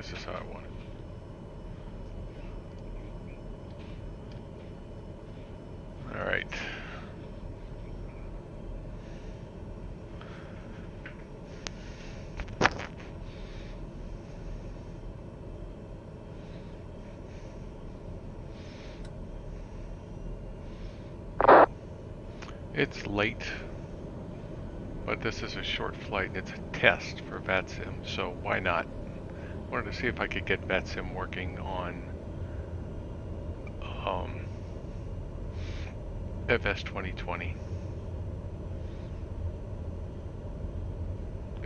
This is how I want it. All right. It's late, but this is a short flight and it's a test for VATSIM, so why not? Wanted to see if I could get VATSIM working on FS2020.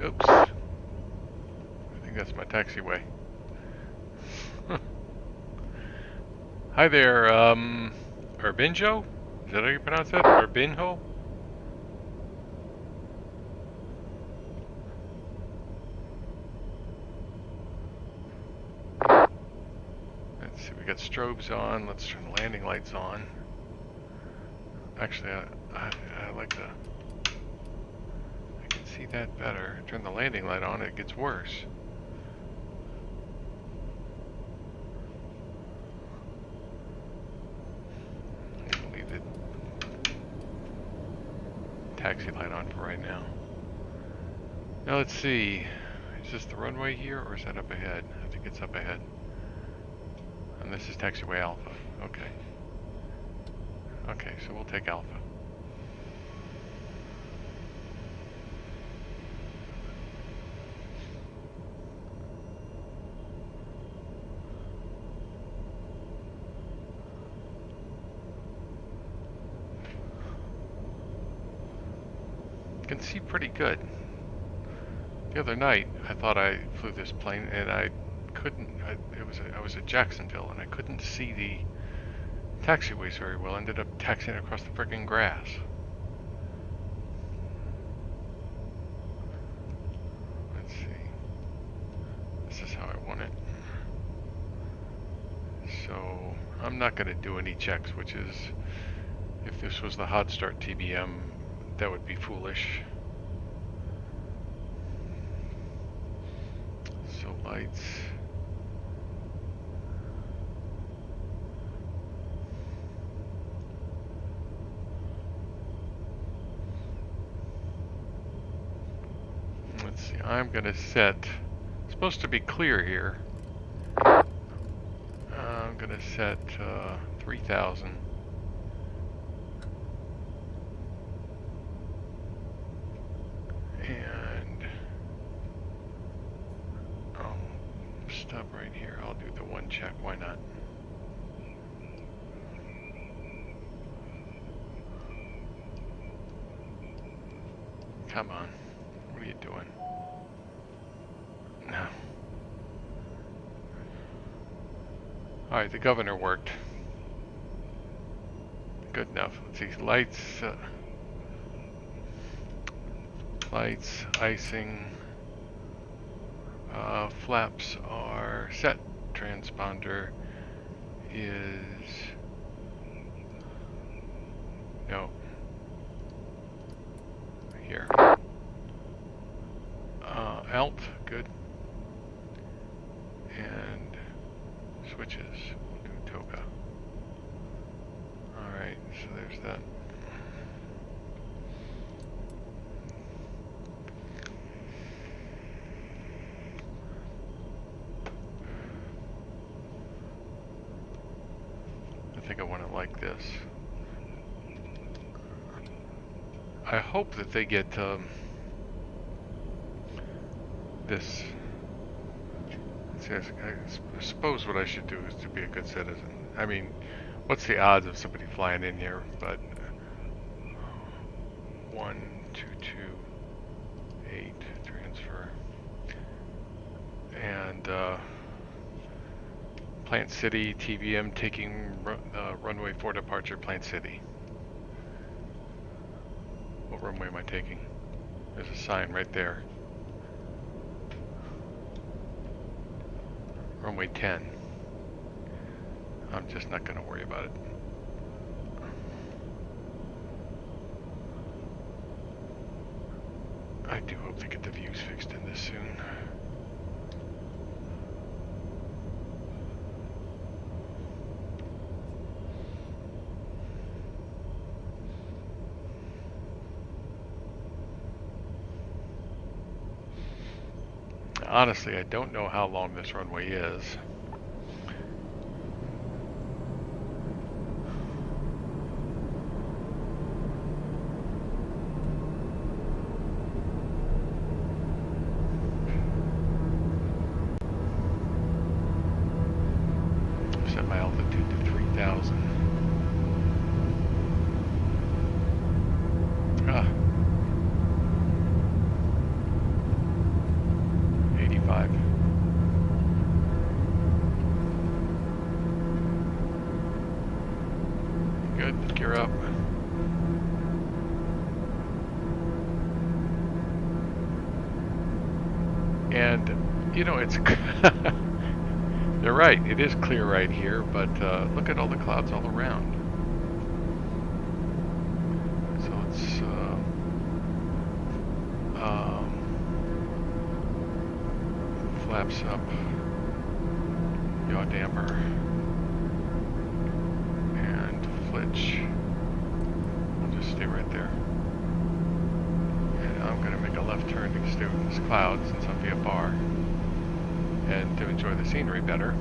Oops. I think that's my taxiway. Hi there, Urbinjo? Is that how you pronounce it? Urbinho? Let's see, we got strobes on. Let's turn the landing lights on. Actually, I like the... I can see that better. Turn the landing light on, it gets worse. Leave the taxi light on for right now. Now let's see. Is this the runway here, or is that up ahead? I think it's up ahead. And this is taxiway Alpha. Okay. Okay, so we'll take Alpha. Can see pretty good. The other night, I thought I flew this plane and I couldn't. I was at Jacksonville and I couldn't see the taxiways very well. Ended up taxiing across the friggin' grass. Let's see. This is how I want it. So I'm not going to do any checks, which is, if this was the hot start TBM, that would be foolish. So lights. Let's see, I'm going to set, it's supposed to be clear here. I'm going to set 3,000. And I'll stop right here. I'll do the one check, why not? Come on, what are you doing? No. Alright, the governor worked. Good enough. Let's see, lights, lights, icing, flaps are set. Transponder is, no, here. Alt, good. And switches, we'll do toga. Alright, so there's that. I think I want it like this. I hope that they get this. I suppose what I should do is to be a good citizen. I mean, what's the odds of somebody flying in here? But 1228 transfer, and Plant City TBM taking runway 4 departure. Plant City. What runway am I taking? There's a sign right there. Runway 10. I'm just not going to worry about it. I do hope they get the views fixed in this soon. honestly, I don't know how long this runway is. Set my altitude to 3,000. Ah. 85. Good, gear up. And, you know, it's... They're right, it is clear right here, but look at all the clouds all around. So let's... flaps up, yaw damper, and flitch. I'll just stay right there. And I'm going to make a left turn to stay with this cloud since I'm VFR, and to enjoy the scenery better.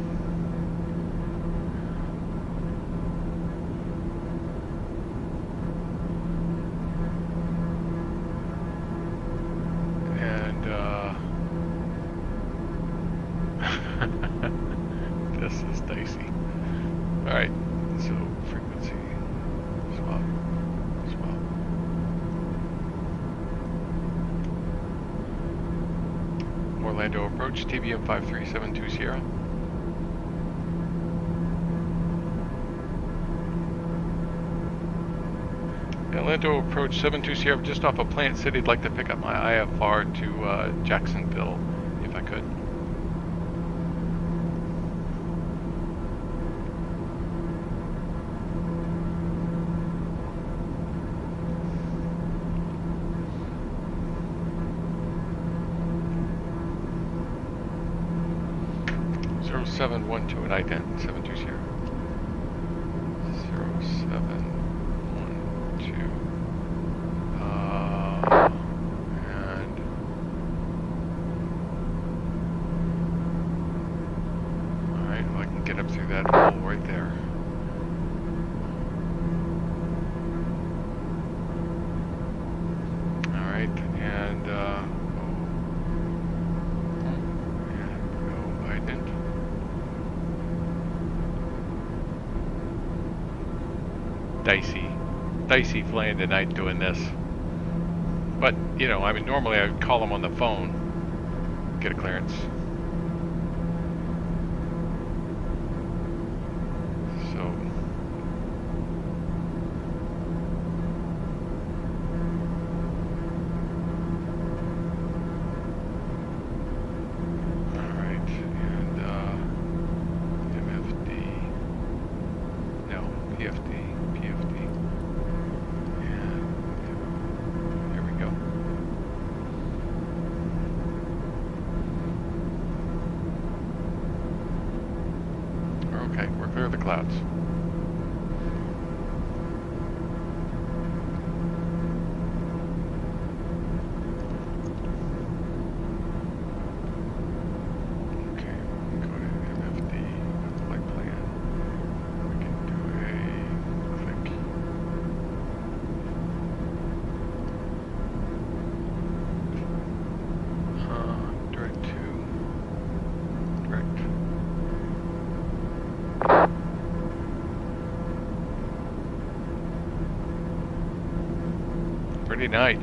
This is dicey. Alright, so frequency swap. Orlando approach, TBM 5372 Sierra. Orlando approach 72 Sierra, just off of Plant City. I'd like to pick up my IFR to Jacksonville, if I could. Zero 0712 and I-10, 72 Sierra. 0712. And alright, well, I can get up through that hole right there. Alright, and go Biden. Dicey flying tonight doing this. But, you know, I mean, normally I would call them on the phone, get a clearance. So. Alright, and, MFD. No, PFD. Okay, we're clear of the clouds. Okay, we can go to MFD, that's the flight plan. We can do a click. Direct to direct. Pretty night.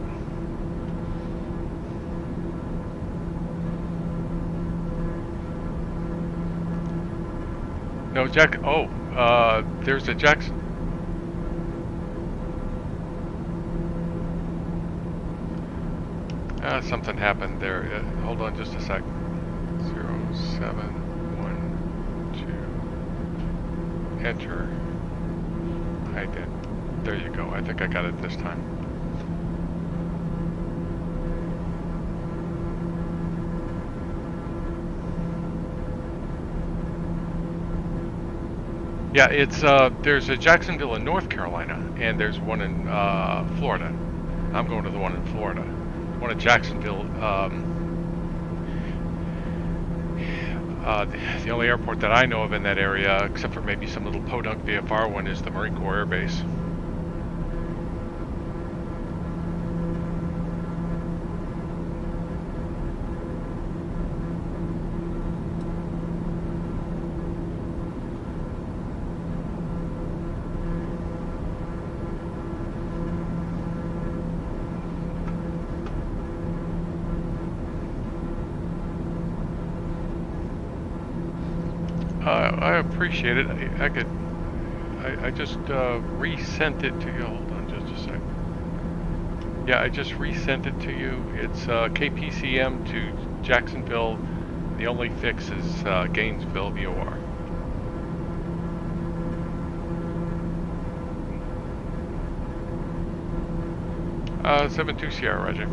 No, Jack. Oh, there's a Jackson. Something happened there. Hold on just a sec. 0712. Enter. I did. There you go. I think I got it this time. Yeah, it's there's a Jacksonville in North Carolina, and there's one in Florida. I'm going to the one in Florida. One in Jacksonville. The only airport that I know of in that area, except for maybe some little podunk VFR one, is the Marine Corps Air Base. I appreciate it. I just resent it to you. Hold on just a sec. Yeah, I just resent it to you. It's KPCM to Jacksonville. The only fix is Gainesville VOR. 72 Sierra, Roger.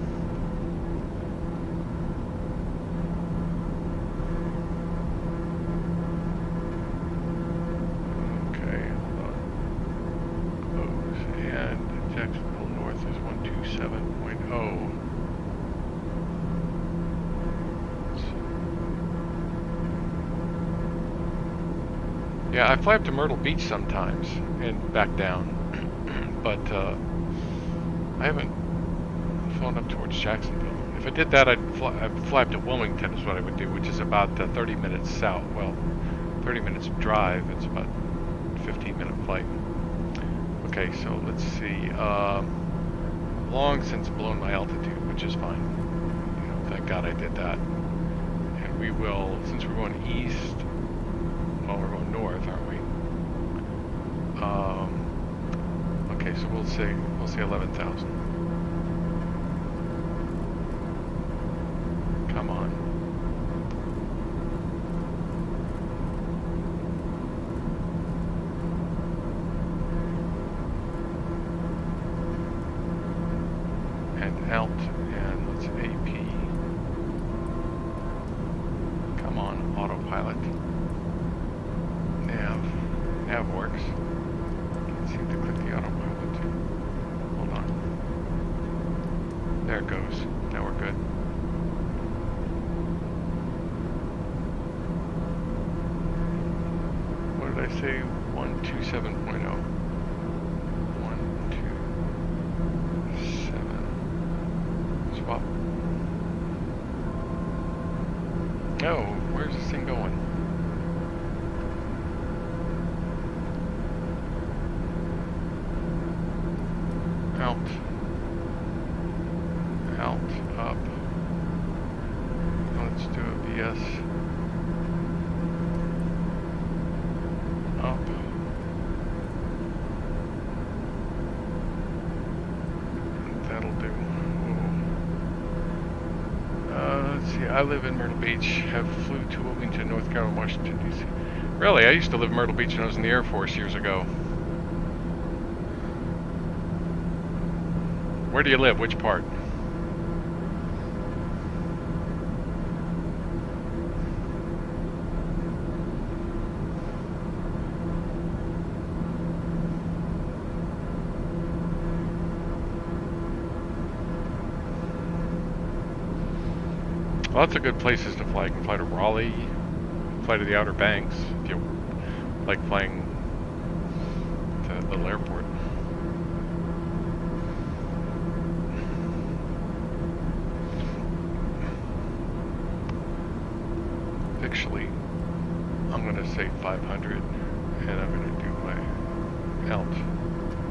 Yeah, I fly up to Myrtle Beach sometimes and back down, but I haven't flown up towards Jacksonville. If I did that, I'd fly up to Wilmington is what I would do, which is about 30 minutes south. Well, 30 minutes drive. It's about 15-minute flight. Okay, so let's see. Long since blown my altitude, which is fine. You know, thank God I did that. And we will, since we're going east. Well, we're going north, aren't we? Okay, so we'll say 11,000. Come on. And out, and let's AP. Come on, autopilot. Nav works. Can't seem to click the autopilot. Hold on. There it goes. Now we're good. What did I say? 127.0. 127. Swap. Oh, where's this thing going? Out, up. Let's do a VS. Up. That'll do. Let's see, I live in Myrtle Beach. Have flew to Wilmington, North Carolina, Washington, D.C. Really? I used to live in Myrtle Beach when I was in the Air Force years ago. Where do you live? Which part? Lots of good places to fly. You can fly to Raleigh, fly to the Outer Banks if you like flying to the little airport. Actually, I'm going to say 500, and I'm going to do my out.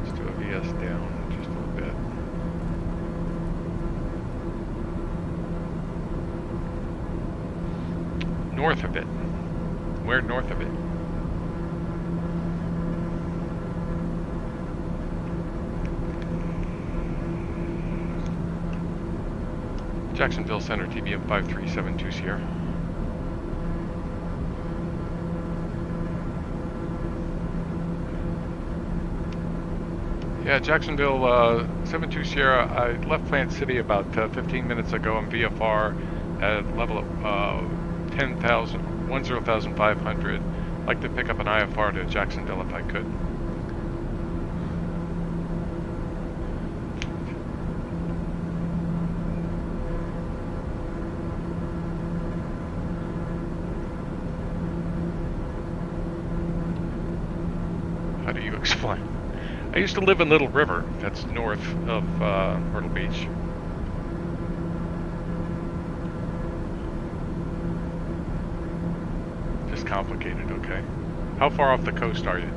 Let's do a VS down just a little bit. North of it. Where north of it? Jacksonville Center, TBM 5372 Sierra. Yeah, Jacksonville 72 Sierra. I left Plant City about 15 minutes ago on VFR at level of 10,500. I'd like to pick up an IFR to Jacksonville if I could. do you explain? I used to live in Little River. That's north of Myrtle Beach. Just complicated, okay. How far off the coast are you?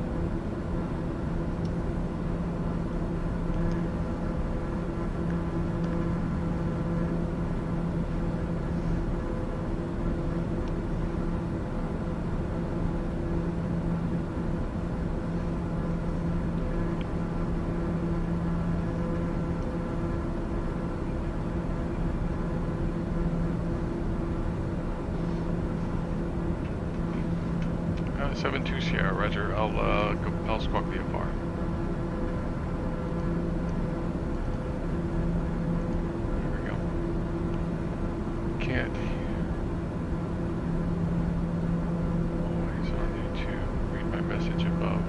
Sierra, Roger. I'll squawk the afar. Here we go. Can't. Always on you to read my message above.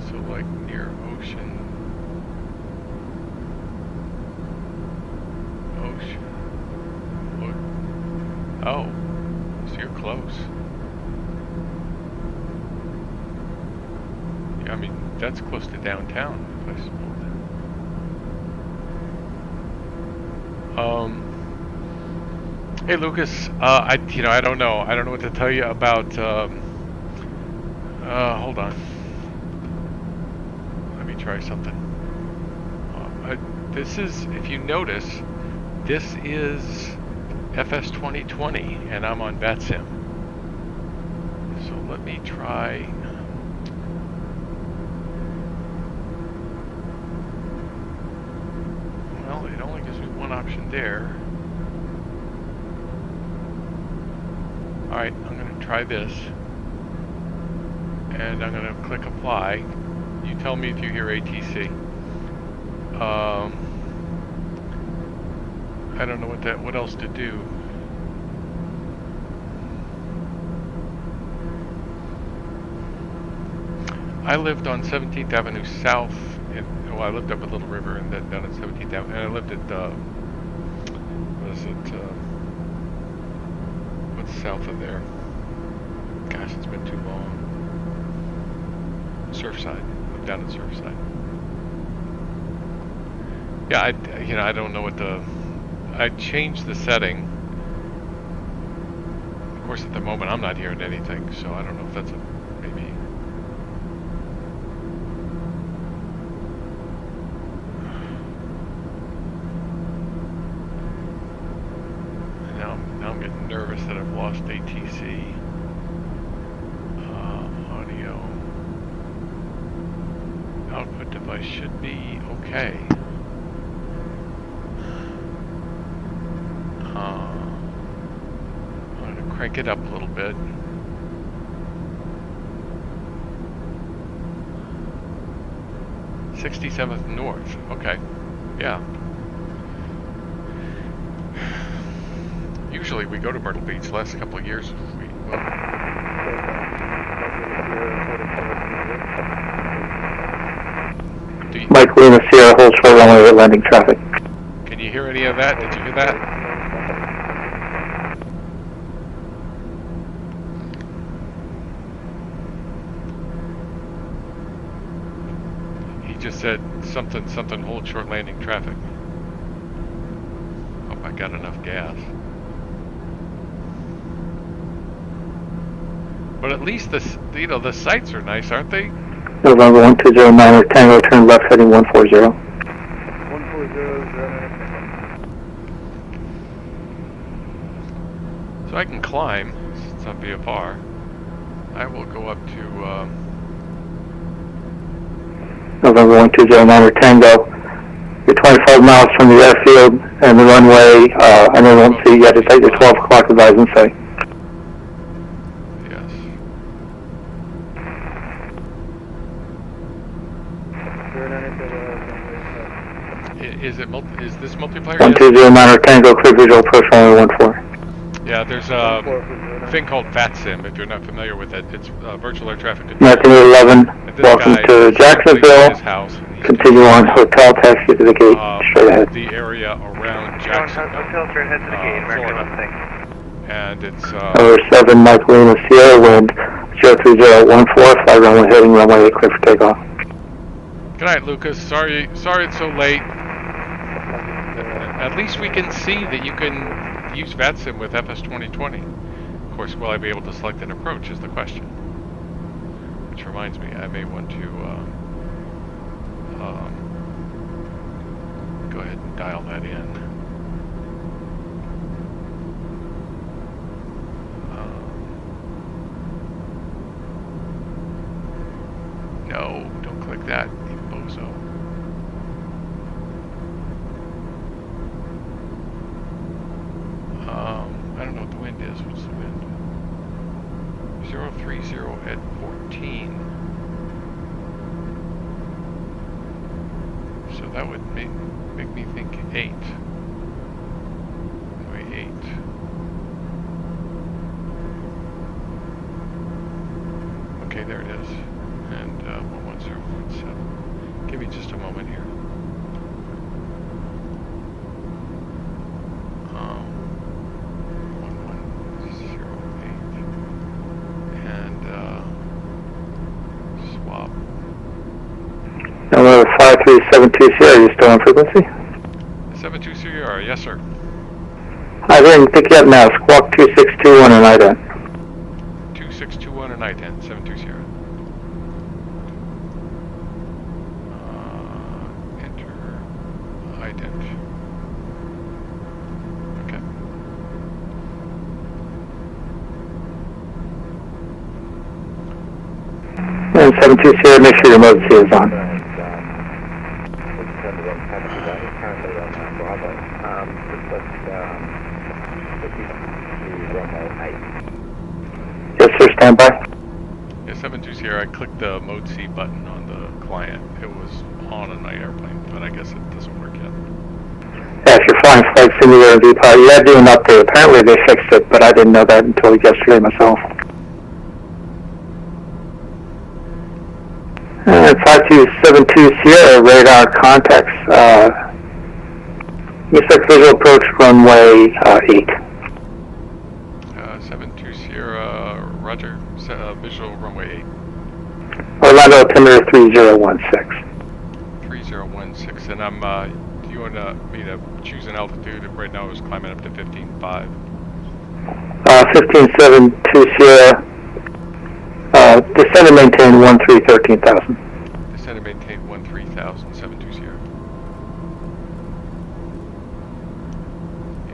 So like near ocean. Oh, so you're close. Yeah, I mean, that's close to downtown, if I suppose. Hey Lucas, I don't know. I don't know what to tell you about, hold on. Let me try something. This is, if you notice, this is FS2020, and I'm on VATSIM. So let me try. Well, it only gives me one option there. Alright, I'm going to try this. And I'm going to click apply. You tell me if you hear ATC. I don't know what else to do. I lived on 17th Avenue South, well, I lived up at Little River and then down at 17th Avenue, and I lived at, what is it, what's south of there? Gosh, it's been too long. Surfside, lived down at Surfside. Yeah, I don't know what I changed the setting. Of course, at the moment, I'm not hearing anything, so I don't know if that's maybe. Now I'm getting nervous that I've lost ATC. Audio. Output device should be okay. I'm going to crank it up a little bit. '67th North. Okay. Yeah. Usually we go to Myrtle Beach. The last couple of years, Mike Luna, Sierra holds for runway at landing traffic. Can you hear any of that? Did you hear that? He just said something hold short landing traffic. Hope I got enough gas. But at least the sights are nice, aren't they? November 1209 Tango, turn left heading 140. 140. So I can climb. It's on VFR. I will go up to. November 1209 Tango. You're 25 miles from the airfield and the runway. I know you won't see yet. It's at your 12 o'clock advise and say. Is this multiplayer? 1209 Tango, clear visual approach runway 14. Yeah, there's a thing called VATSIM, if you're not familiar with it. It's virtual air traffic control. Matthew 11, welcome to Jacksonville. Continue on hotel taxi to the gate, straight ahead. The area around Jacksonville, hotel straight ahead to the gate, Florida. and it's Number 7, Mike Lima, Sierra, wind 03014, flight runway heading runway 8, clear for takeoff. Good night, Lucas. Sorry it's so late. At least we can see that you can use VATSIM with FS2020. Of course, will I be able to select an approach is the question. Which reminds me, I may want to go ahead and dial that in. No, don't click that, you bozo. I don't know what the wind is. What's the wind? 030 at 14. So that would make me think 8. Anyway, 8. Okay, there it is. And 11017. Give me just a moment here. 1108. And swap. Number 5372 Sierra, you still on frequency? 72 Sierra, yes sir. I didn't pick you up now. Squawk 2621 and ident. 2621 and ident, 72 Sierra. Enter ident. Okay. And 72 Sierra, make sure your emergency is on. Yes sir, stand by. Yeah, 72 Sierra, I clicked the Mode C button on the client. It was on a night airplane, but I guess it doesn't work yet. Yeah, if you're flying Flight Simulator V-Pilot, you had to do an update. Apparently they fixed it, but I didn't know that until yesterday myself. And 5272 Sierra, radar contacts. You select visual approach runway 8. 72 Sierra, roger. Visual runway 8. Orlando altimeter 3016. 3016, and I'm, do you want me to choose an altitude? Right now I was climbing up to 15.5. 1572 Sierra, descend and maintain 13,000. Descend and maintain 13,000, 72 Sierra.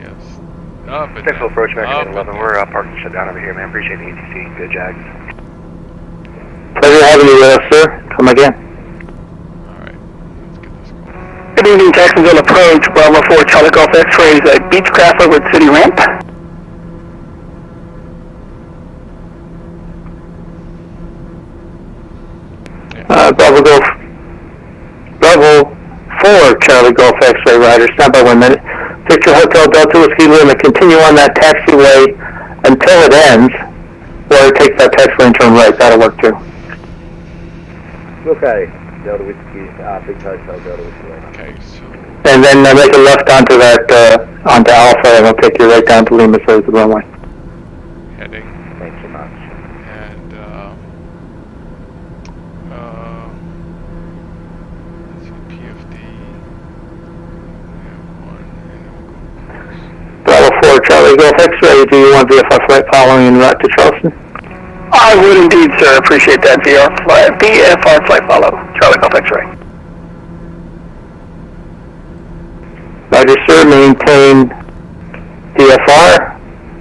Yes. Up and Technical approach back up at 11. We're parked and shut down over here, man. Appreciate the ATC. Good Jags. Pleasure having you with us, sir. Come again. Alright, let's get this going. Good evening, Jacksonville approach, Bravo 4, Charlie Golf X-rays, Beechcraft over at City Ramp. Bravo 4, Charlie Golf X-ray rider, stand by 1 minute. Victor Hotel Delta Whiskey Lima, continue on that taxiway until it ends, or take that taxiway and turn right, that'll work too. Okay. Delta Whiskey, Big Hotel, Delta Whiskey. Okay, so... And then make a left onto that, onto Alpha, and it'll take you right down to Lima, so it's the runway. Heading. Thanks so much. And, let's see, PFD. We have 1, and then we'll go Bravo 4, Charlie Golf X-ray, do you want VFR flight following en route to Charleston? I would indeed, sir. Appreciate that. VFR flight follow, Charlie Golf X-ray. Roger, sir, maintain VFR,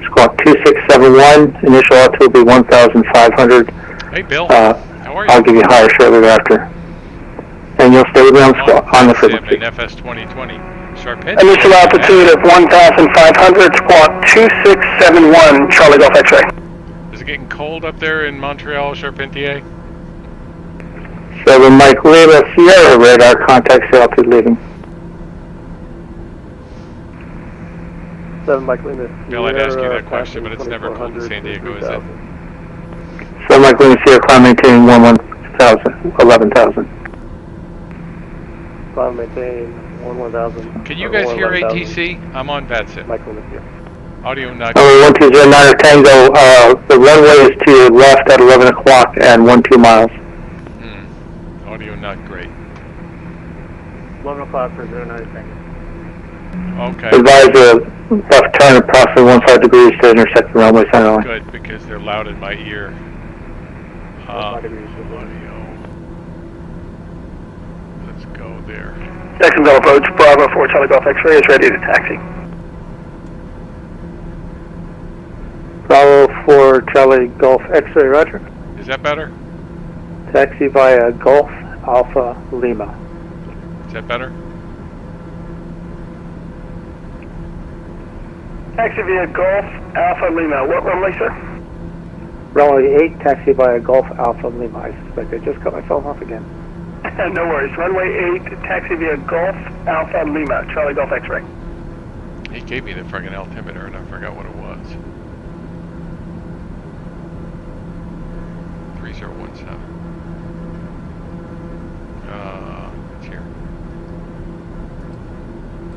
squawk 2671, initial altitude will be 1,500. Hey, Bill. How are you? I'll give you higher shortly after. And you'll stay with me on the frequency. In FS2020. Sharpent. Initial altitude of 1,500, squawk 2671, Charlie Golf X-ray. Is it getting cold up there in Montreal, Charpentier? 7 Mike Lima, Sierra, radar contacts altitude leaving. 7 Mike Lima. Bill, I'd ask you that question, but it's never cold in San Diego, is it? 7 Mike Lima, Sierra, climb maintaining 11,000. Climb maintain 11,000. Can you guys hear ATC? I'm on VATSIM. Mike Lima here. Audio not Runway 1209 Tango, the runway is to your left at 11 o'clock and 12 miles. Audio not great. 11 o'clock for 09 Tango. Okay. Advise a left turn approximately 15 degrees to intersect the runway center line. Good, because they're loud in my ear. Audio. Let's go there. Jacksonville approach, Bravo 4 Charlie Golf X-ray is ready to taxi. Bravo 4 Charlie Golf X-ray, roger. Is that better? Taxi via Golf Alpha Lima. Is that better? Taxi via Golf Alpha Lima. What runway, sir? Runway 8, taxi via Golf Alpha Lima. I suspect I just cut myself off again. No worries. Runway 8, taxi via Golf Alpha Lima. Charlie Golf X-ray. He gave me the friggin' altimeter and I forgot what it was. 3017. It's here. 3017.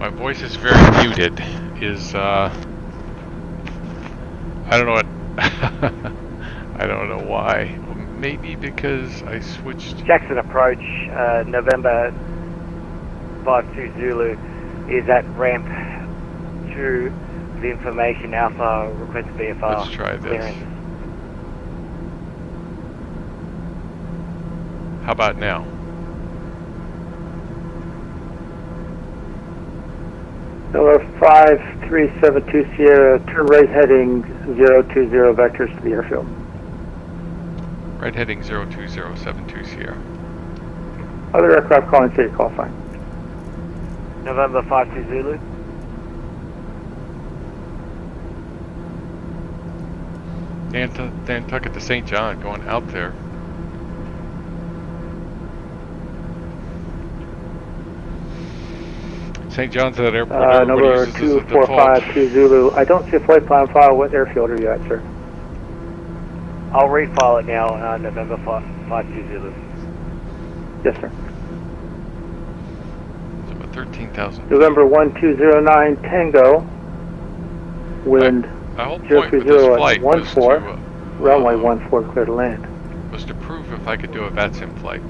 My voice is very muted. I don't know what. I don't know why. Maybe because I switched. Jackson approach, November 52 Zulu is at ramp 2. The information Alpha request VFR. Let's try this. Clearance. How about now? Number 5372 Sierra, turn right heading 020 vectors to the airfield. Right heading 02072 Sierra. Other aircraft calling city call sign. November 52 Zulu. Nantucket to St. John, going out there. St. John's at that airport. Everybody Number uses this as a default. 2452 Zulu. I don't see a flight plan file. What airfield are you at, sir? I'll refile it now, November 52 Zulu. Yes, sir. It's about 13,000. November 1209 Tango. Wind The whole point with this 030 flight at was 14. Runway 14 clear to land. was to prove if I could do a VATSIM flight.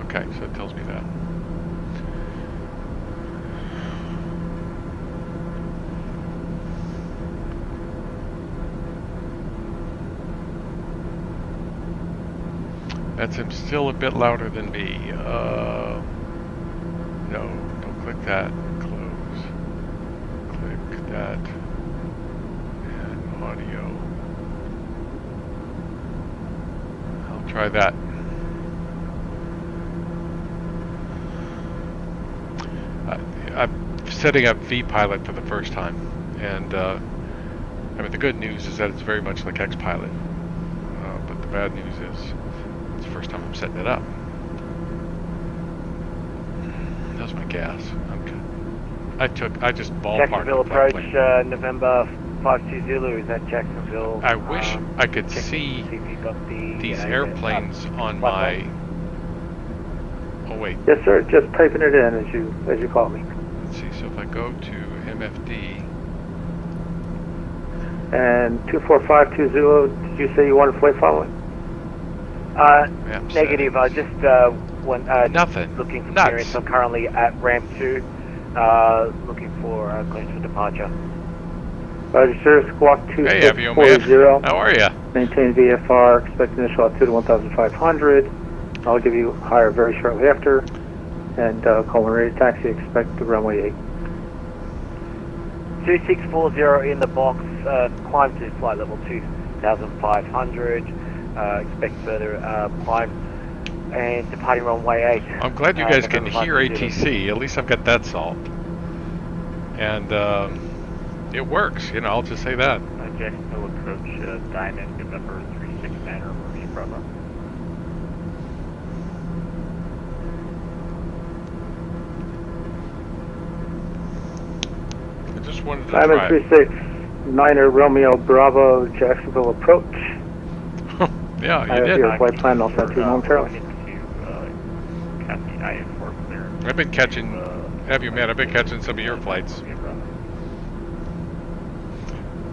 Okay, so it tells me that. VATSIM's still a bit louder than me. No, don't click that. Close. Click that. And audio. I'll try that. I'm setting up vPilot for the first time, and I mean the good news is that it's very much like XPilot, but the bad news is it's the first time I'm setting it up. That's my gas. I'm good. I just ballparked. Jacksonville approach, November 52 Zulu is at Jacksonville. I wish I could see if you got the, these airplanes on my. Oh wait. Yes, sir. Just typing it in as you call me. Let's see. So if I go to MFD. And 2452 Zulu, did you say you wanted flight following? Negative. settings. I just Nothing. looking for Nuts. clearance. I'm currently at ramp 2, looking for clearance for departure. Roger, sir. Squawk Hey, Avio man. 2640. How are ya? Maintain VFR. Expect initial altitude of 1,500. I'll give you higher very shortly after. And call when ready to taxi. Expect the runway 8. 2640 in the box. Climb to flight level 2,500. Expect further climb and departing runway 8. I'm glad you guys can November hear 52 ATC. At least I've got that solved. And it works, you know, I'll just say that. Jacksonville approach, Diamond, November 36 Manor, Marine Bravo. wanted to try Diamond it. 369er Romeo Bravo Jacksonville approach. Yeah, I you have did. your flight plan. I'll send to you momentarily. I've been catching, have you, man? I've been catching some of your flights.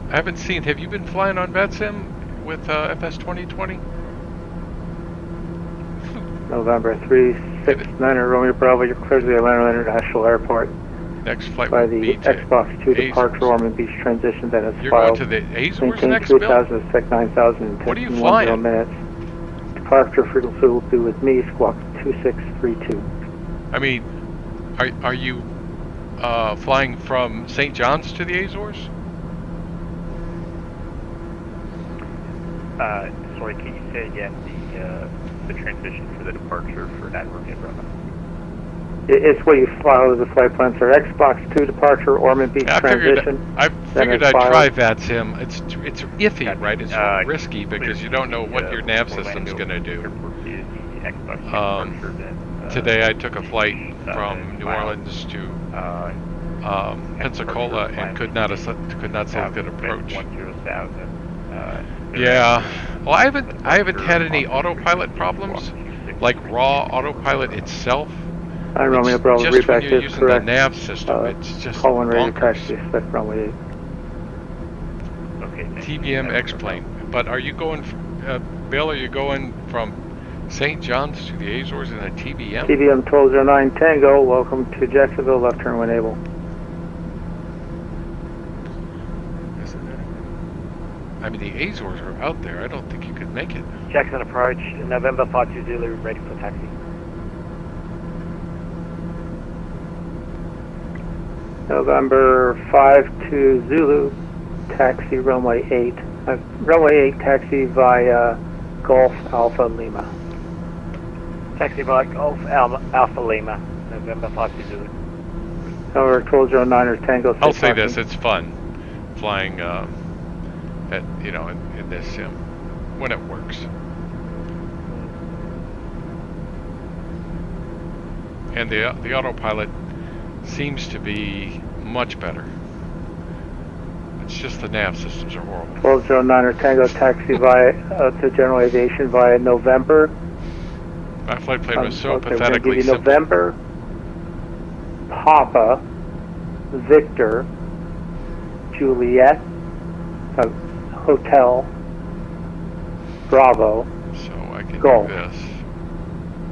I haven't seen, have you been flying on VATSIM with FS2020? November 369er Romeo Bravo, you're clear to the Atlanta International Airport Next flight by would the be to Xbox 2 Azores. departure Ormond Beach transition that is You're going filed. to the Azores Maintain next, Bill? 3000 sec 9000 in What are you 10 flying? minutes. Departure frequency will be with me, squawk 2632. I mean, are you flying from St. John's to the Azores? Sorry, can you say again the transition for the departure for that Romeo Bravo? It's what you file as a flight plan, sir. Xbox 2 departure, Ormond Beach I transition. figured I'd try VATSIM. It's iffy, Gotcha. right? It's risky because you don't know what your nav system's going to do. Today I took a flight from New Orleans to Pensacola and could not select an approach. Yeah. Well, I haven't had any autopilot problems, like raw autopilot itself. Hi, Romeo Bravo, Just when reback you're is using correct. the nav system, it's just Call one radio bonkers. taxi, expect runway 8. Okay. TBM X-plane. But are you going, Bill, are you going from St. John's to the Azores in a TBM? TBM 1209 Tango, welcome to Jacksonville, left turn when able. I mean, the Azores are out there. I don't think you could make it. Jackson approach, November 52 Zulu, ready for taxi. November 52 Zulu, taxi runway 8. Runway 8 taxi via Golf Alpha Lima. Taxi by Golf Alpha Lima, November 52 Zulu. November 1209 Tango. I'll say this: it's fun flying in this sim when it works. And the autopilot seems to be much better. It's just the nav systems are horrible. 1209 Tango taxi via to General Aviation via November. My flight plan was so Okay, we're gonna pathetically give you simple. November, Papa, Victor, Juliet, Hotel, Bravo, So I can Golf. do this.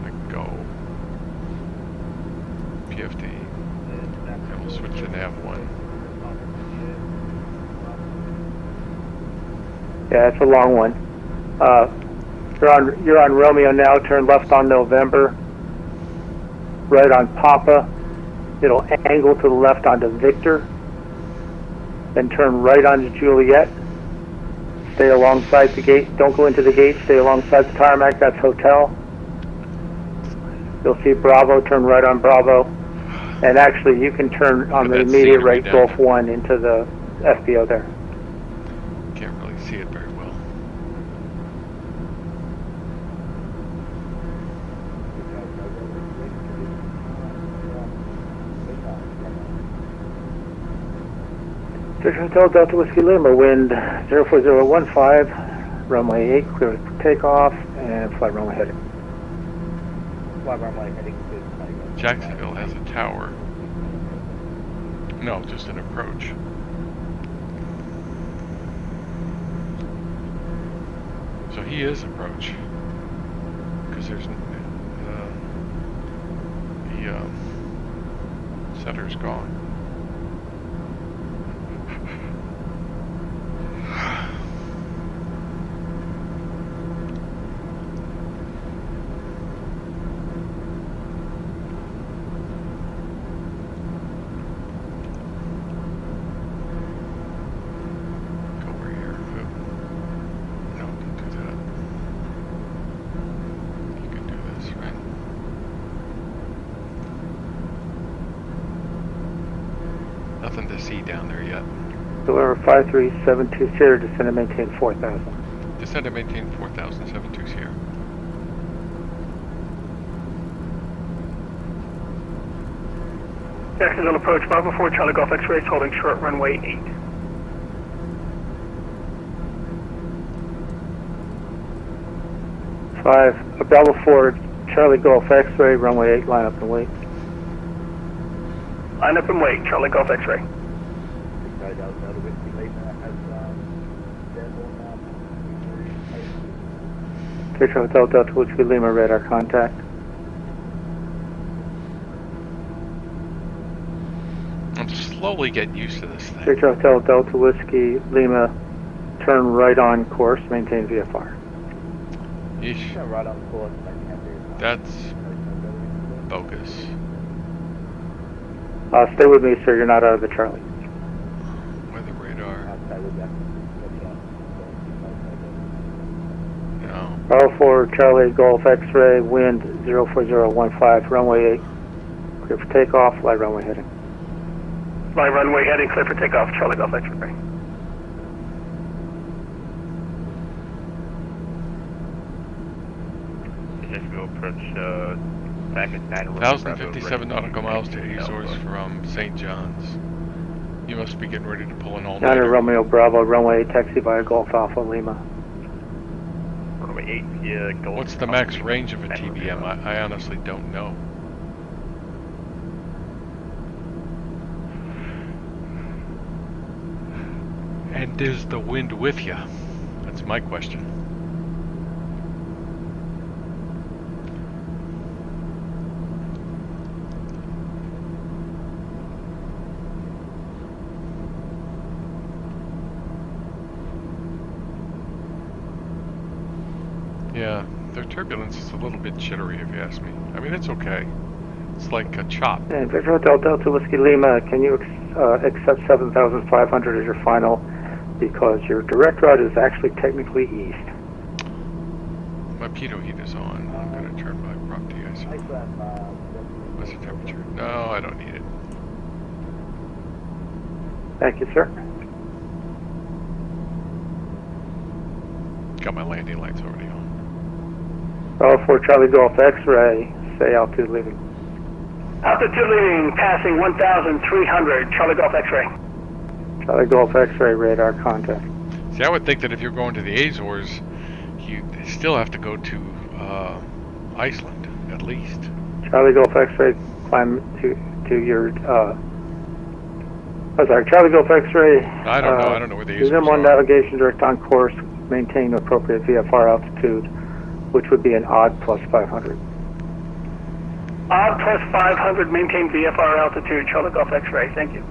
I can go PFD. And we'll switch to nav 1. Yeah, it's a long one. You're on Romeo now. Turn left on November. Right on Papa. It'll angle to the left onto Victor. Then turn right onto Juliet. Stay alongside the gate. Don't go into the gate. Stay alongside the tarmac. That's Hotel. You'll see Bravo. Turn right on Bravo. And actually, you can turn on Look the at that immediate scenery right down Gulf there. 1 into the FBO there. Can't really see it very well. Fisher Hotel Delta Whiskey Lima, wind 04015, runway 8, clear for takeoff, and flight runway heading. Jacksonville has a tower. No, just an approach. So he is approach. Because there's the center's gone. Nothing to see down there yet. November 53720, descend and maintain 4000. Descend and maintain 4072's here. Jacksonville approach, Bravo 4, Charlie Golf X-ray, holding short runway 8. 5, Bravo 4, Charlie Golf X-ray, runway 8, line up and wait. Line up and wait, Charlie Golf X-ray. Victor Hotel Delta Whiskey Lima, radar contact. I'm slowly getting used to this thing. Victor Hotel Delta Whiskey Lima, turn right on course, maintain VFR. Yeesh. Right on course. That's bogus. Stay with me, sir, you're not out of the Charlie. Weather radar. No. Bravo 4, Charlie Golf X-ray, wind 04015, runway 8. Clear for takeoff, light runway heading. Light runway heading, clear for takeoff, Charlie Golf X-ray. Jacksonville approach, back at 9 1,057 nautical miles to Azores from St. John's. You must be getting ready to pull an all-nighter. 9 Romeo Bravo, runway 8, taxi via Golf Alpha Lima. Runway 8, yeah, Golf. What's the max range of a TBM? I honestly don't know. And is the wind with you? That's my question. Yeah, their turbulence is a little bit jittery if you ask me. I mean, it's okay. It's like a chop. And Victor Hotel Delta Whiskey Lima, can you accept 7,500 as your final? Because your direct route is actually technically east. My pitot heat is on. I'm going to turn my prop de-ice on. What's the temperature? No, I don't need it. Thank you, sir. Got my landing lights already on. Bravo 4 Charlie Golf X-ray, say altitude leaving. Altitude leaving, passing 1,300, Charlie Golf X-ray. Charlie Golf X-ray, radar contact. See, I would think that if you're going to the Azores, you still have to go to Iceland, at least. Charlie Golf X-ray, climb to your, Charlie Golf X-ray. I don't know. I don't know where the Azores Zoom on are. navigation, direct on course, maintain appropriate VFR altitude, which would be an odd plus 500. Odd plus 500, maintain VFR altitude, Charlie Golf X-ray, thank you.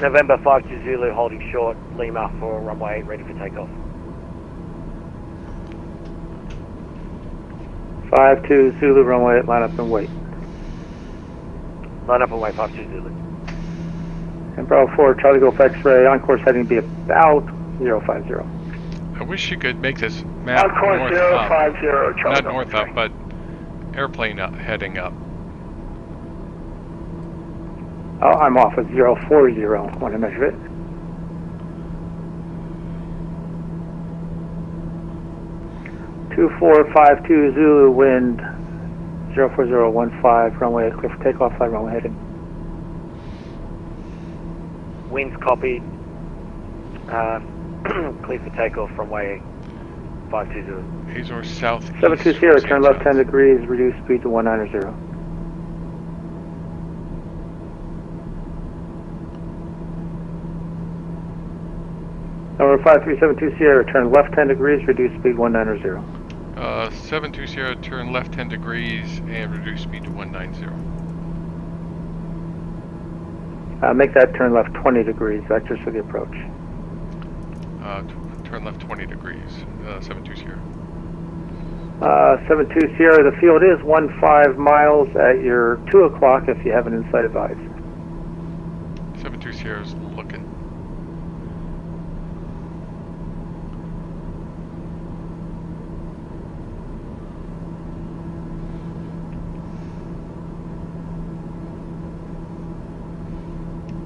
November 5 to Zulu, holding short, Lima for runway 8, ready for takeoff. 5-2 Zulu, runway 8, line up and wait. Line up and wait, 5 to Zulu. And Bravo 4, Charlie Golf X-ray, on course heading be about 050. I wish you could make this map On course north 050, up. Charlie Not Golf north X-ray. up, but airplane up, heading up. Oh, I'm off at 040 when I measure it. Two 452 Zulu, wind 04015, runway 8, clear for takeoff, flight runway heading. Winds copied. Clear for takeoff, runway 520. Azores south. 720, turn left 10 degrees, reduce speed to 190. Number 53720 Sierra, turn left 10 degrees, reduce speed 190. 72 Sierra, turn left 10 degrees and reduce speed to 190. Make that turn left 20 degrees, vectors for the approach. Turn left 20 degrees, 72 Sierra. 72 Sierra, the field is 15 miles at your 2 o'clock if you have an inside advise. 72 Sierra's looking.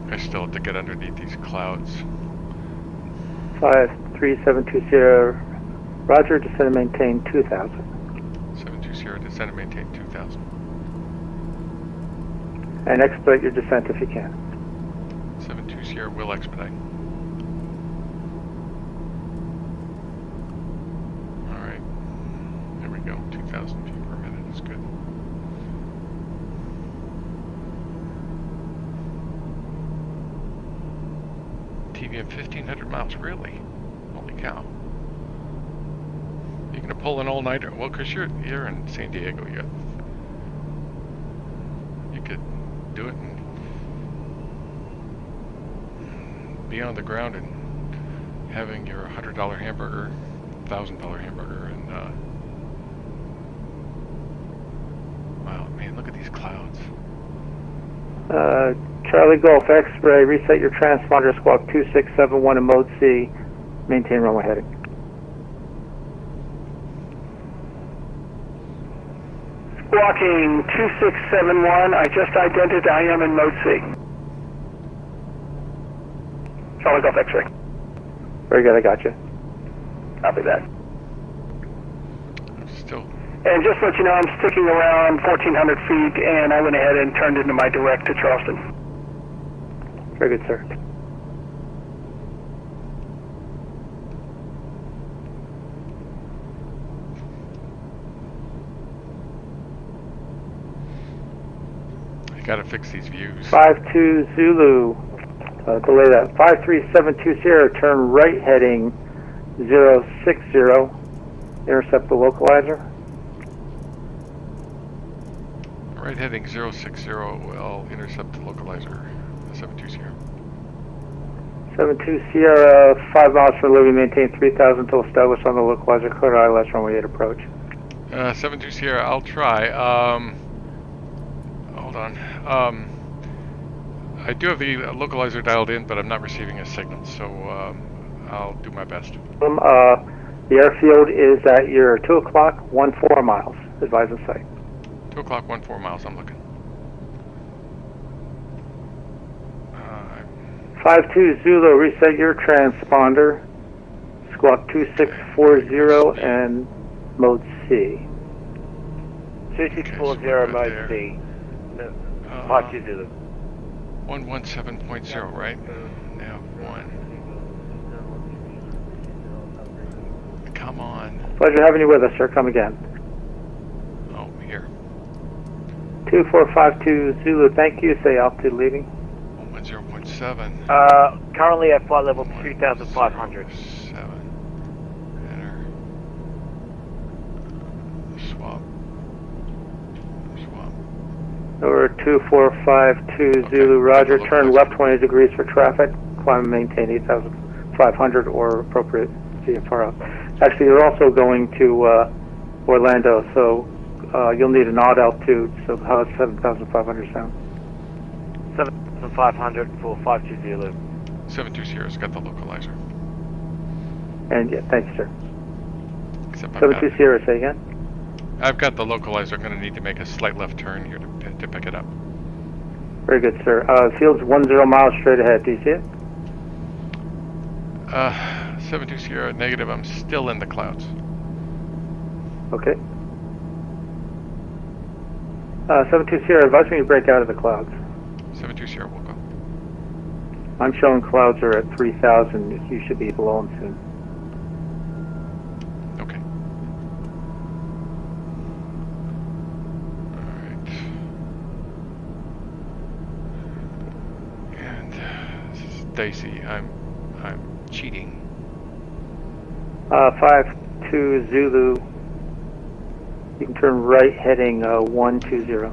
I still have to get underneath these clouds. 5372 Sierra, roger, descend and maintain 2000. 72 Sierra. Sierra, descend and maintain 2000. And expedite your descent if you can. 72 Sierra will expedite. Alright. There we go. 2,000 feet per minute is good. TVM 1,500 miles, really? Holy cow. You gonna pull an all-nighter? Well, cause you're in San Diego, you could do it and be on the ground and having your $100 hamburger, $1,000 hamburger, and wow, man, look at these clouds. Charlie Golf X-ray, reset your transponder, squawk 2671 in mode C, maintain runway heading. Squawking 2671, I just identified I am in mode C. Charlie Golf X-ray. Very good, I got you. Copy that. Still. And just to let you know, I'm sticking around 1,400 feet, and I went ahead and turned into my direct to Charleston. Very good, sir. I gotta fix these views. 52 Zulu, delay that. 5372 Sierra, turn right heading 060, intercept the localizer. Right heading 060 will intercept the localizer. 72 Sierra. 72 Sierra, 5 miles from Liberty, maintain 3,000 until established on the localizer, clear ILS runway 8 approach. 72 Sierra, I'll try. Hold on. I do have the localizer dialed in, but I'm not receiving a signal, so I'll do my best. The airfield is at your 2 o'clock, 14 miles, advise on site. 2 o'clock, 14 miles, I'm looking. 52 Zulu, reset your transponder, squawk 2640 and mode C. 2640 mode there. C. No, 52 Zulu. 117.0, right? Nav 1. Come on. Pleasure having you with us, sir. Come again. Oh, here. 2452 Zulu, thank you. Say altitude leaving. 110.7. Currently at flight level 2,500. 7. Enter. Swap. Over 2452 Zulu, roger. Turn left 20 degrees for traffic. Climb and maintain 8,500 or appropriate VFR. Actually, you're also going to Orlando, so you'll need an odd altitude. So how does 7,500 sound? 7,500 for 52 Zulu. 72 Sierra's got the localizer. And yeah, thank you, sir. Except I've 72 got, Sierra, say again. I've got the localizer. I'm going to need to make a slight left turn here to pick it up. Very good, sir. Field's 10 miles straight ahead. Do you see it? 72 Sierra, negative. I'm still in the clouds. Okay. 72 Sierra, advise me to break out of the clouds. 72 Sierra will go. I'm showing clouds are at 3,000. You should be below them soon. Okay. Alright. And this is Dicey. I'm cheating. 52 Zulu. You can turn right heading 120.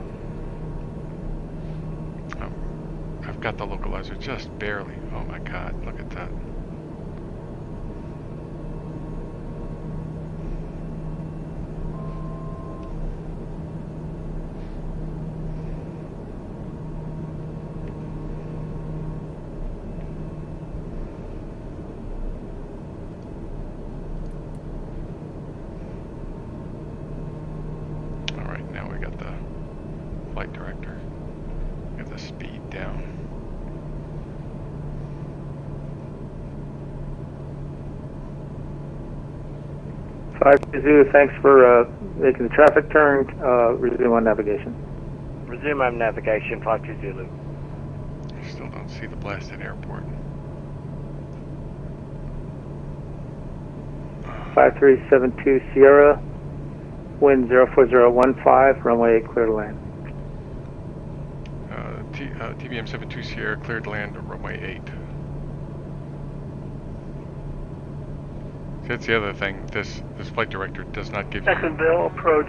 I've got the localizer just barely. Oh my god, look at that. Alright, now we got the flight director. Get the speed down. 520, thanks for making the traffic turn. Resume on navigation. Resume on navigation, 52 Zulu. I still don't see the blasted airport. 5372 Sierra, wind 04015, runway 8 clear to land. TBM 72 Sierra, cleared to land at runway 8. That's the other thing, this flight director does not give you Jacksonville, approach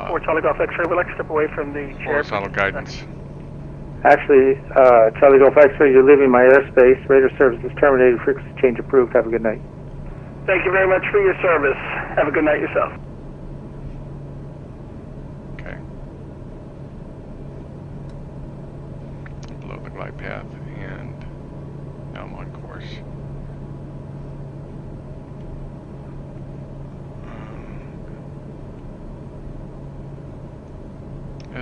4 Charlie Golf X-ray. We'd like to step away from the chair. horizontal guidance. Actually, Charlie Golf X-ray, you're leaving my airspace. Radar service is terminated. Frequency change approved. Have a good night. Thank you very much for your service. Have a good night yourself. Okay. Below the glide path, and now I'm on course.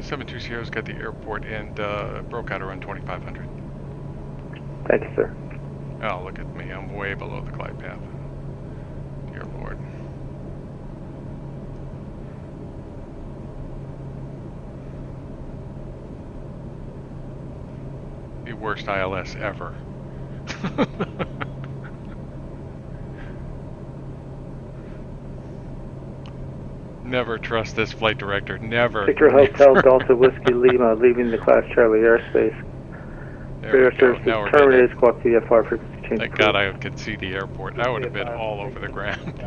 72 Sierra's got the airport and broke out around 2500. Thank you, sir. Oh, look at me. I'm way below the glide path. Dear Lord. The worst ILS ever. Never trust this flight director. Never. Victor Hotel Delta Whiskey Lima, leaving the Class Charlie airspace. Radar service is terminated. Squawk VFR frequency change. Thank God I could see the airport. I would have been all over the ground.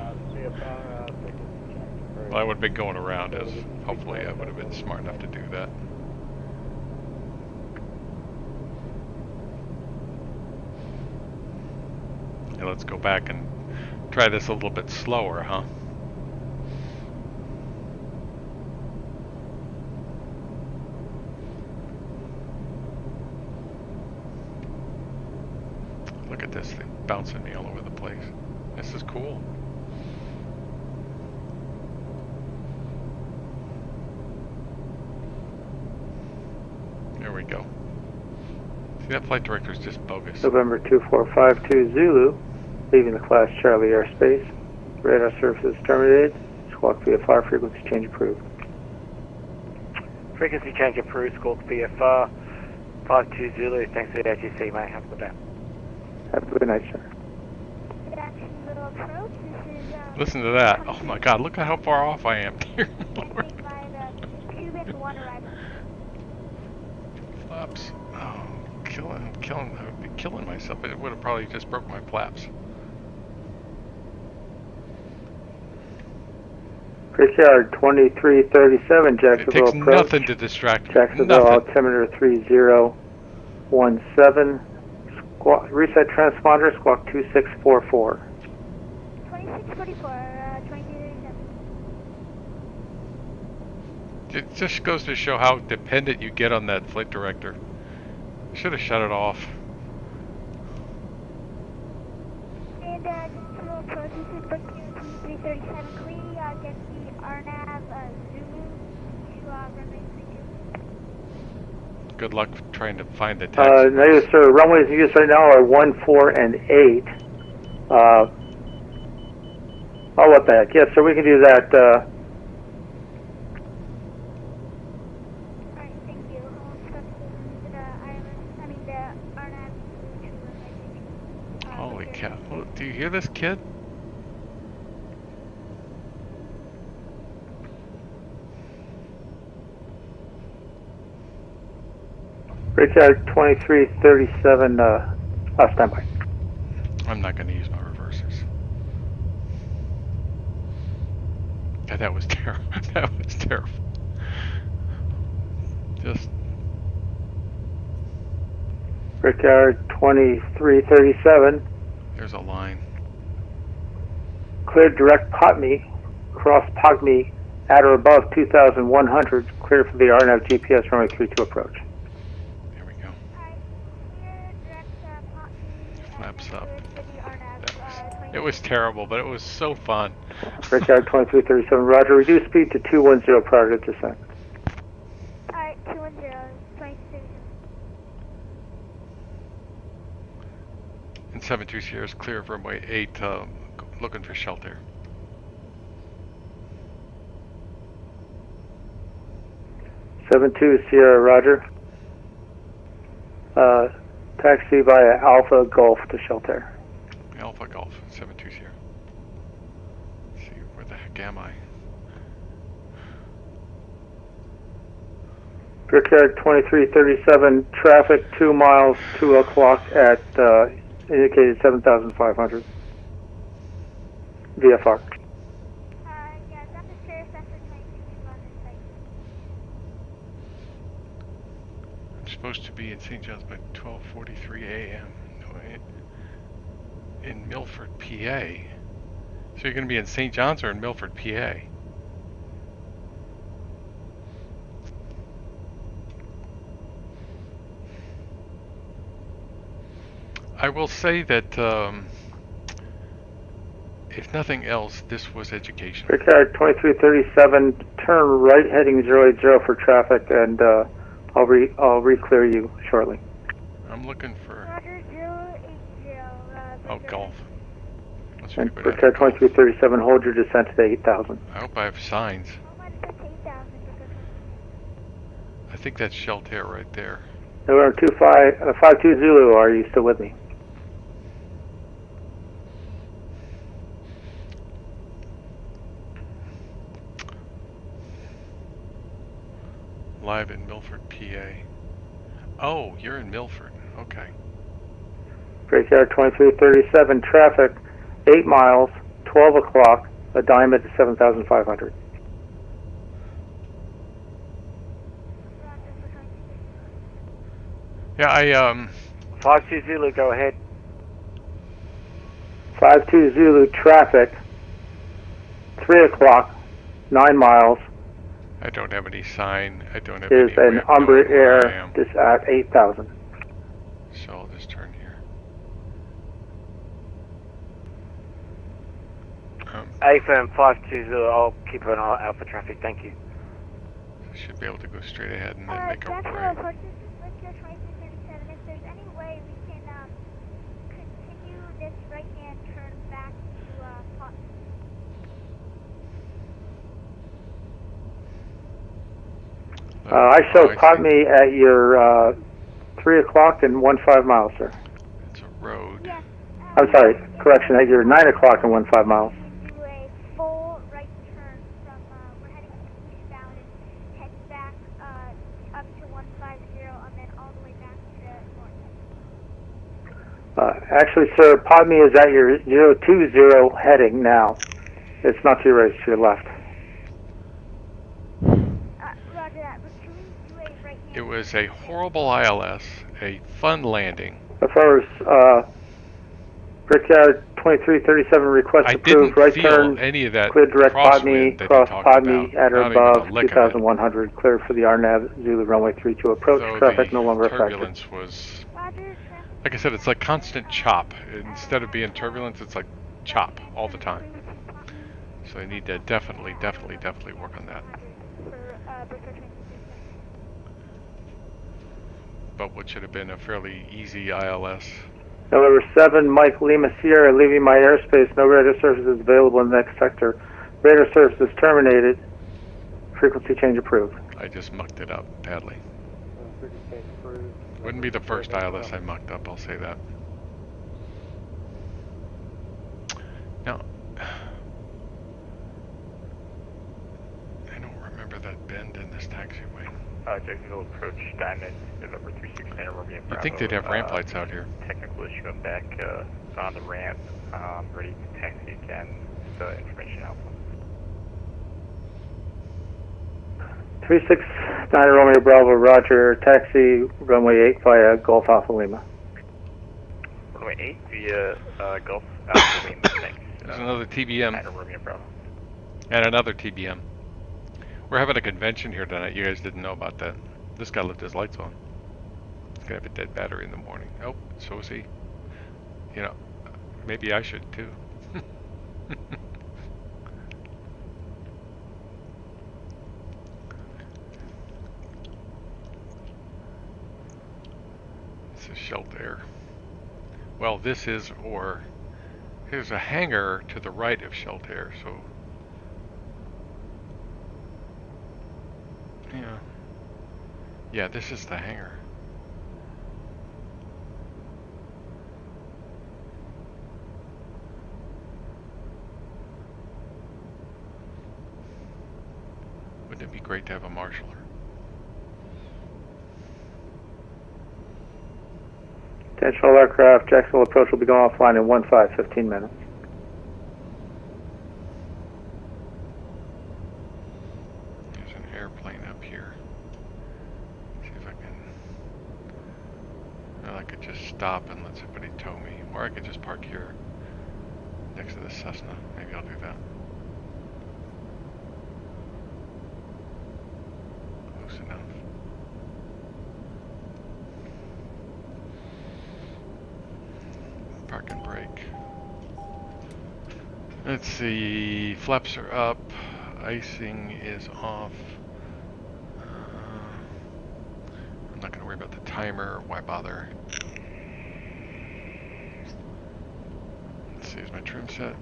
Well, I would have been going around, as hopefully I would have been smart enough to do that. Yeah, let's go back and try this a little bit slower, huh? Look at this thing bouncing me all over the place. This is cool. There we go. See, that flight director is just bogus. November 2452 Zulu, leaving the Class Charlie airspace. Radar services terminated. Squawk VFR frequency change approved. Frequency change approved, Squawk VFR 52 Zulu. Thanks for the ATC, mate. Have a good day. Have a good night, sir. Jacksonville approach. This is Listen to that. Oh my God, look at how far off I am. Dear Lord. by the Cubic 1 arrival. Flaps. Oh, I would be killing myself. It would have probably just broke my flaps. Brickyard 2337, It Jacksonville takes approach. nothing to distract me. Jacksonville Nothing. altimeter 3017. Squawk, reset transponder, squawk 2644. 2644, 2337. It just goes to show how dependent you get on that flight director. Should have shut it off. And Jacksonville approach. This is Brickyard 2337 clear. Get the RNAV Zulu to runway 32. Good luck trying to find the taxi. Negative, sir. Runways in use right now are 1, 4, and 8. Oh, what the heck? Yes, sir, we can do that. Alright, thank you. The RNAV Zulu to runway 32. Holy cow. Well, do you hear this, kid? Brickyard 2337, standby. I'm not going to use my reversers. God, that was terrible. That was terrible. Just Brickyard 2337, there's a line. cleared direct Potme, cross Potme at or above 2,100, clear for the RNAV GPS runway 32 approach. There we go. Alright, here, direct Potney. Flaps up. For the RNAV, It was terrible, but it was so fun. Brickyard 2337, roger. Reduce speed to 210 prior to descent. Alright, 210, 22. And 72 Sierra's clear of runway 8, looking for shelter. 7-2 Sierra, roger. Taxi via Alpha Golf to Shelter. Alpha Golf, 7-2 here. Let's see, where the heck am I? Brickyard 2337, traffic 2 miles, 2 o'clock at indicated 7,500. VFR. Yeah, that's a sheriff FS2020 on this site. I'm supposed to be in St. John's by 12:43 a.m. No, in Milford, PA. So you're going to be in St. John's or in Milford, PA? I will say that, if nothing else, this was education. Brickyard 2337, turn right heading 080 for traffic, and I'll re-clear you shortly. I'm looking for... Roger, 080. Oh, golf. Let's And see what I Brickyard have. 2337, hold your descent to 8,000. I hope I have signs. Oh, might have said 8,000 because I think that's Shelter right there. November 52 Zulu, are you still with me? Live in Milford, PA. Oh, you're in Milford. Okay. Brickyard 2337, traffic 8 miles, 12 o'clock, a diamond to 7,500. Yeah, 52 Zulu, go ahead. 52 Zulu, traffic 3 o'clock, 9 miles, I don't have any sign. I don't have is any an way of knowing Umbre where I Air, am. this at 8,000. So I'll just turn here. AFM 52 Zulu, I'll keep an eye out for traffic, thank you. I should be able to go straight ahead and then make a Jacksonville, right. approach, this is Brickyard 2337. If there's any way we can continue this right-hand turn back to Pot. I show see. Potme at your 3 o'clock and 15 miles, sir. It's a road. Yes. I'm sorry, correction, at your 9 o'clock and 15 miles. We can do a full right turn from, we're heading eastbound and head back up to 150 and then all the way back to north. Actually, sir, Potme is at your 020 heading now. It's not to your right, it's to your left. Roger that, but can we do a right hand? It was a horrible ILS, a fun landing. As far as Brickyard 2337 request I approved, didn't right feel turn, any of that clear direct crosswind Potme, that he cross talked Potme about. at or Not even above a lick of it. 2,100, clear for the RNAV Zulu runway 32 approach, Though traffic the no longer affected. turbulence was, Roger, like I said, it's like constant chop. Instead of being turbulence, it's like chop all the time. So I need to definitely work on that. for Brickyard 2337. But what should have been a fairly easy ILS. November 7, Mike Lima Sierra, leaving my airspace. No radar services available in the next sector. Radar services terminated. Frequency change approved. I just mucked it up badly. Wouldn't be the first ILS I mucked up, I'll say that. Now, I don't remember that bend in this taxiway. Jacksonville approach Diamond, November 36 Romeo Bravo. You'd think they'd have ramp lights out here. Technical issue, I'm back on the ramp, ready to taxi again, the information alpha. 369 Romeo Bravo, roger. Taxi runway 8 via Golf Alpha Lima. Runway 8 via Gulf Alpha Lima, thanks. There's another TBM. Romeo Bravo. And another TBM. We're having a convention here tonight. You guys didn't know about that. This guy left his lights on. He's gonna have a dead battery in the morning. Oh, so is he. You know, maybe I should too. This is Shelter. Well, this is, or there's a hangar to the right of Shelter, so yeah. Yeah, this is the hangar. Wouldn't it be great to have a marshaller? Intentional aircraft, Jacksonville approach will be going offline in 15 minutes. There's an airplane up here. See if I can... Well, I could just stop and let somebody tow me. Or I could just park here next to the Cessna. Maybe I'll do that. Close enough. Park and brake. Let's see. Flaps are up. Icing is off. I'm not going to worry about the timer. Why bother? Let's see. Is my trim set?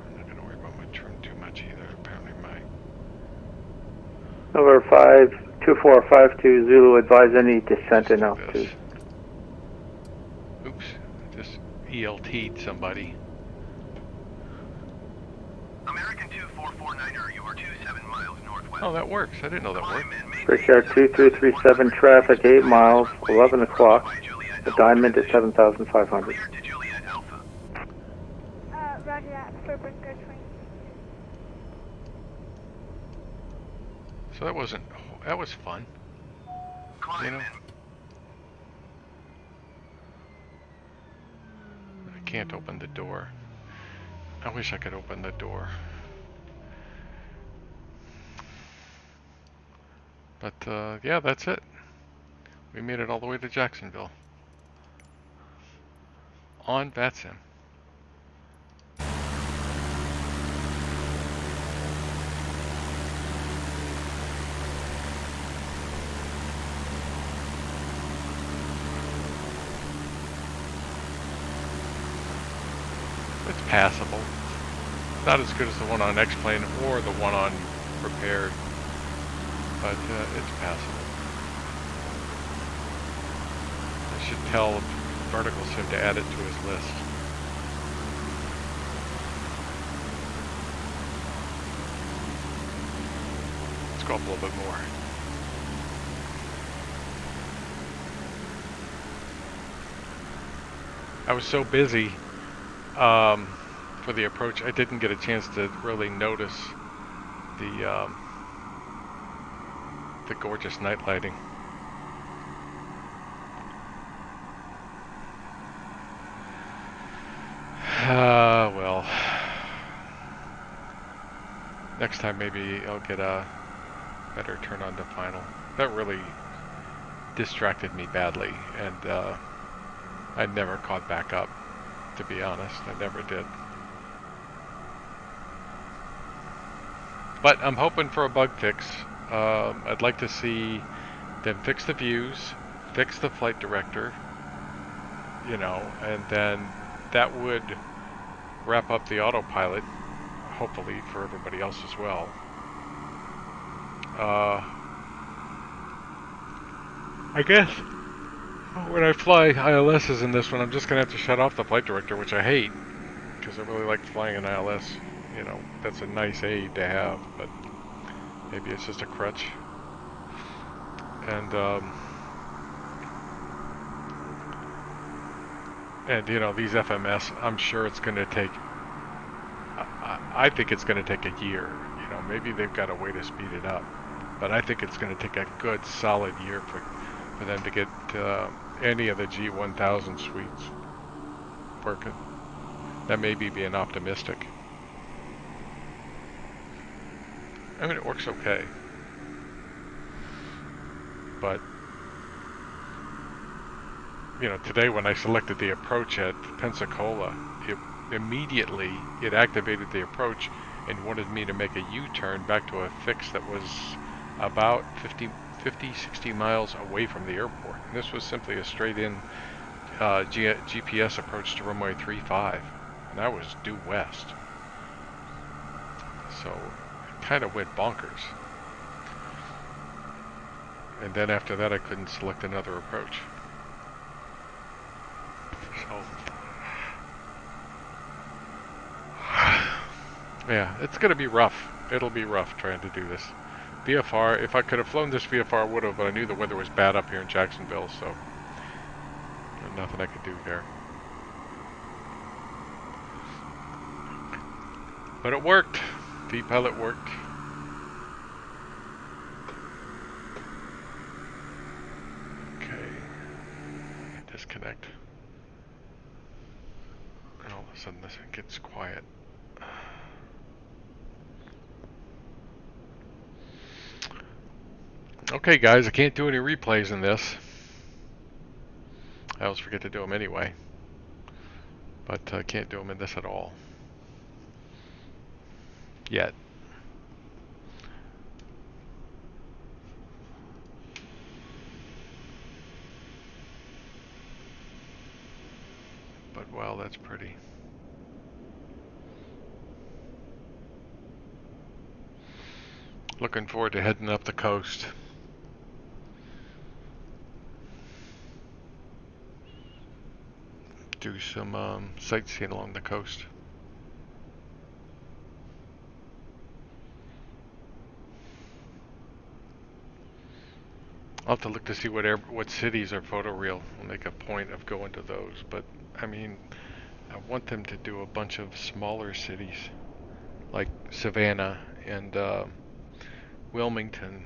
I'm not going to worry about my trim too much either. Apparently my... Number 52452 Zulu, advise any descent in altitude. Oops, just ELT'd somebody. American 2449er, you are 27 miles northwest. Oh, that works. I didn't know that worked. Brickyard 2337, traffic 8 miles, 11 o'clock. The diamond at 7,500. Clear to Juliet Alpha. Roger that for Brickyard 20. So that wasn't... That was fun. Climb You know? in. I can't open the door. I wish I could open the door. But, yeah, that's it. We made it all the way to Jacksonville. On VATSIM. It's passable. Not as good as the one on X-Plane or the one on Prepared, but it's passable. I should tell Vertical Sim to add it to his list. Let's go up a little bit more. I was so busy for the approach, I didn't get a chance to really notice the gorgeous night lighting. Well, next time maybe I'll get a better turn on to final. That really distracted me badly, and I never caught back up. To be honest, I never did. But I'm hoping for a bug fix. I'd like to see them fix the views, fix the flight director, you know, and then that would wrap up the autopilot, hopefully for everybody else as well. I guess when I fly ILSs in this one, I'm just going to have to shut off the flight director, which I hate, because I really like flying an ILS. You know, that's a nice aid to have, but maybe it's just a crutch. And you know, these FMS, I'm sure it's going to take, I think it's going to take a year. You know, maybe they've got a way to speed it up, but I think it's going to take a good solid year for them to get any of the G1000 suites working. That may be being optimistic. I mean, it works okay, but you know, today when I selected the approach at Pensacola, immediately it activated the approach and wanted me to make a U-turn back to a fix that was about 50-60 miles away from the airport. And this was simply a straight-in GPS approach to runway 35, and that was due west. So kind of went bonkers. And then after that I couldn't select another approach. So, yeah, it's going to be rough. It'll be rough trying to do this. VFR, if I could have flown this VFR, I would have, but I knew the weather was bad up here in Jacksonville, so there's nothing I could do there. But it worked. V-pilot worked. Okay. Disconnect. And all of a sudden this gets quiet. Okay guys, I can't do any replays in this. I always forget to do them anyway. But I can't do them in this at all. Yet. But wow, that's pretty. Looking forward to heading up the coast. Do some sightseeing along the coast. I'll have to look to see what cities are photoreal. I'll make a point of going to those. But I mean, I want them to do a bunch of smaller cities, like Savannah and Wilmington